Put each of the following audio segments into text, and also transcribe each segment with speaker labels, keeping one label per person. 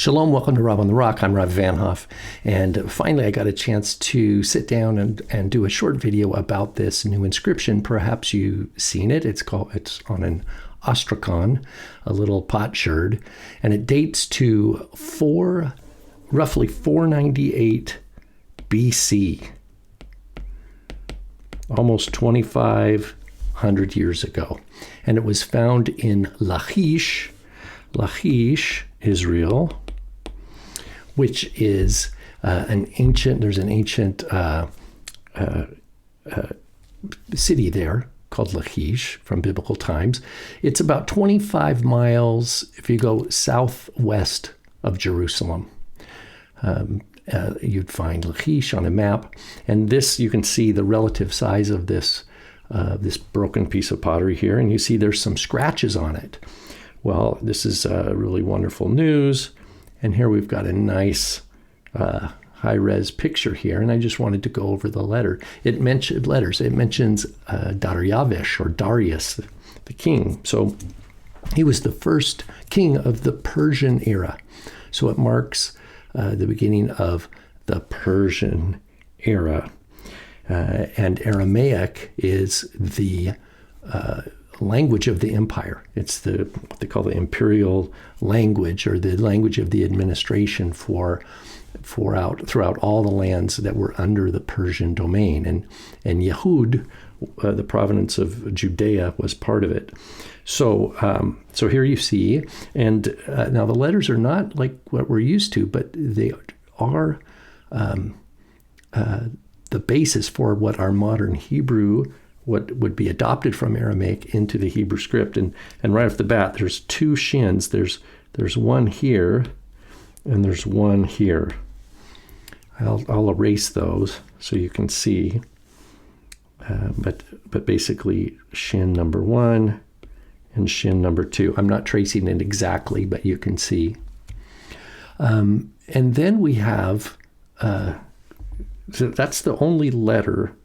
Speaker 1: Shalom, welcome to Rob on the Rock. I'm Rob Van Hoff, and finally I got a chance to sit down and do a short video about this new inscription. Perhaps you've seen it. It's on an ostrakhan, a little potsherd, and it dates to roughly 498 BC, almost 2,500 years ago. And it was found in Lachish, Israel, which is there's an ancient city there called Lachish from biblical times. It's about 25 miles if you go southwest of Jerusalem. You'd find Lachish on a map, and this, you can see the relative size of this broken piece of pottery here, and you see there's some scratches on it. Well, this is really wonderful news, and here we've got a nice high-res picture here, and I just wanted to go over the letters. It mentions Darius, or Darius, the king. So he was the first king of the Persian era. So it marks the beginning of the Persian era. And Aramaic is the language of the empire. It's what they call the imperial language, or the language of the administration throughout all the lands that were under the Persian domain. And Yehud, the province of Judea, was part of it. So here you see, and now the letters are not like what we're used to, but they are the basis for what our modern Hebrew, what would be adopted from Aramaic into the Hebrew script. And right off the bat, there's two shins. There's one here, and there's one here. I'll erase those so you can see. But basically, shin number 1 and shin number 2. I'm not tracing it exactly, but you can see. And then we have, so that's the only letter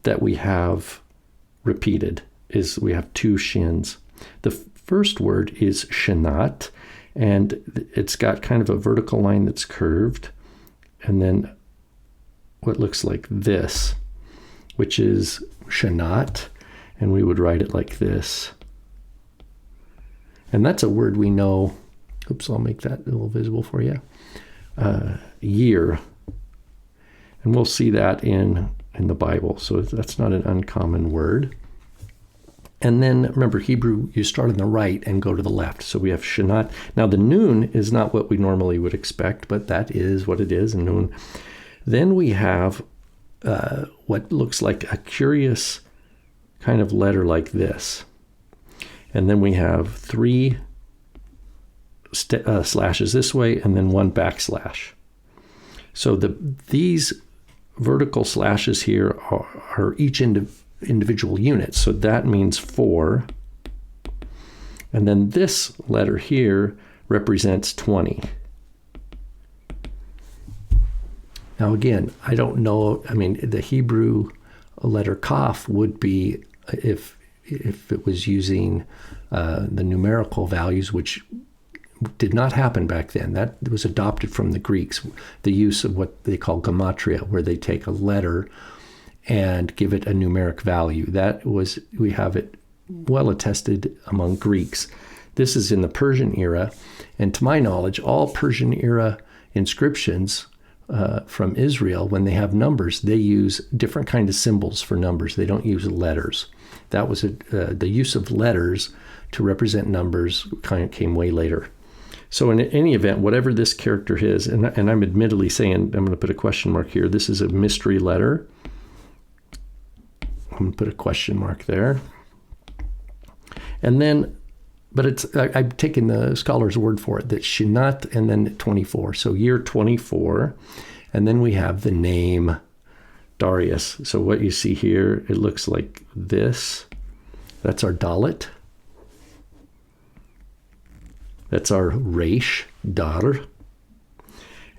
Speaker 1: that we have repeated, is we have two shins. The first word is shinat, and it's got kind of a vertical line that's curved, and then what looks like this, which is shinat, and we would write it like this. And that's a word we know. Oops, I'll make that a little visible for you. Year. And we'll see that in the Bible. So that's not an uncommon word. And then remember, Hebrew, you start on the right and go to the left. So we have shinat. Now the nun is not what we normally would expect, but that is what it is, a nun. Then we have what looks like a curious kind of letter like this. And then we have 3 slashes this way, and then 1 backslash. So these vertical slashes here are each individual unit. So that means 4. And then this letter here represents 20. Now again, I don't know, I mean, the Hebrew letter Kaf would be, if it was using the numerical values, which did not happen back then. That was adopted from the Greeks, the use of what they call gematria, where they take a letter and give it a numeric value. We have it well attested among Greeks. This is in the Persian era, and to my knowledge, all Persian era inscriptions from Israel, when they have numbers, they use different kind of symbols for numbers. They don't use letters. That was the use of letters to represent numbers kind of came way later. So in any event, whatever this character is, and I'm admittedly saying, I'm going to put a question mark here. This is a mystery letter. I'm going to put a question mark there. And then, but I've taken the scholar's word for it, that Shinat and then 24. So year 24. And then we have the name Darius. So what you see here, it looks like this. That's our Dalet. That's our Resh, Dar.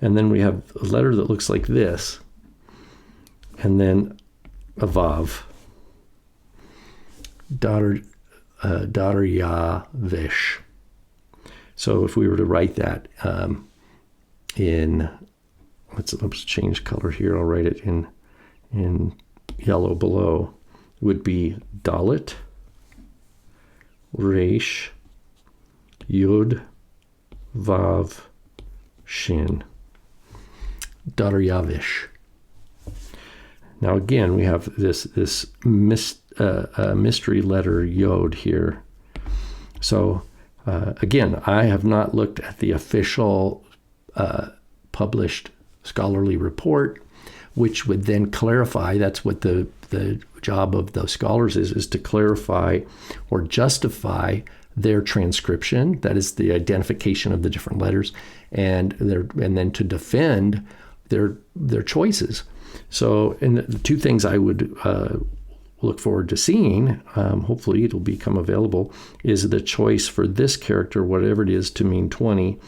Speaker 1: And then we have a letter that looks like this. And then a Vav. Darius. So if we were to write that, in, let's change color here. I'll write it in yellow below, would be Dalet, Resh, Yud, Vav, Shin, Darius. Now again, we have this mystery letter Yod here. So again, I have not looked at the official published scholarly report, which would then clarify. That's what the job of those scholars is to clarify or justify their transcription. That is the identification of the different letters, and then to defend their choices. So, and the two things I would look forward to seeing, hopefully it'll become available, is the choice for this character, whatever it is, to mean 20,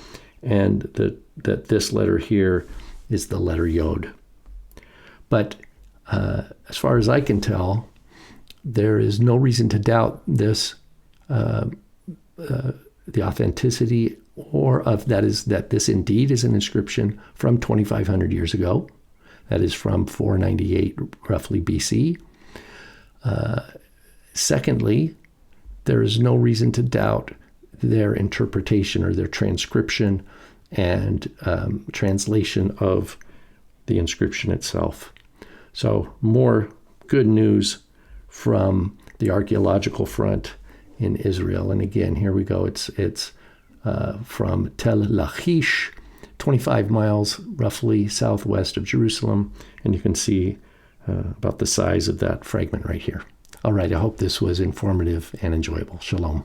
Speaker 1: and that this letter here is the letter Yod. But as far as I can tell, there is no reason to doubt this, the authenticity that this indeed is an inscription from 2,500 years ago. That is from 498 roughly BC. Secondly, there is no reason to doubt their interpretation or their transcription and translation of the inscription itself. So more good news from the archaeological front in Israel. And again, here we go. It's from Tel Lachish, 25 miles roughly southwest of Jerusalem. And you can see about the size of that fragment right here. All right, I hope this was informative and enjoyable. Shalom.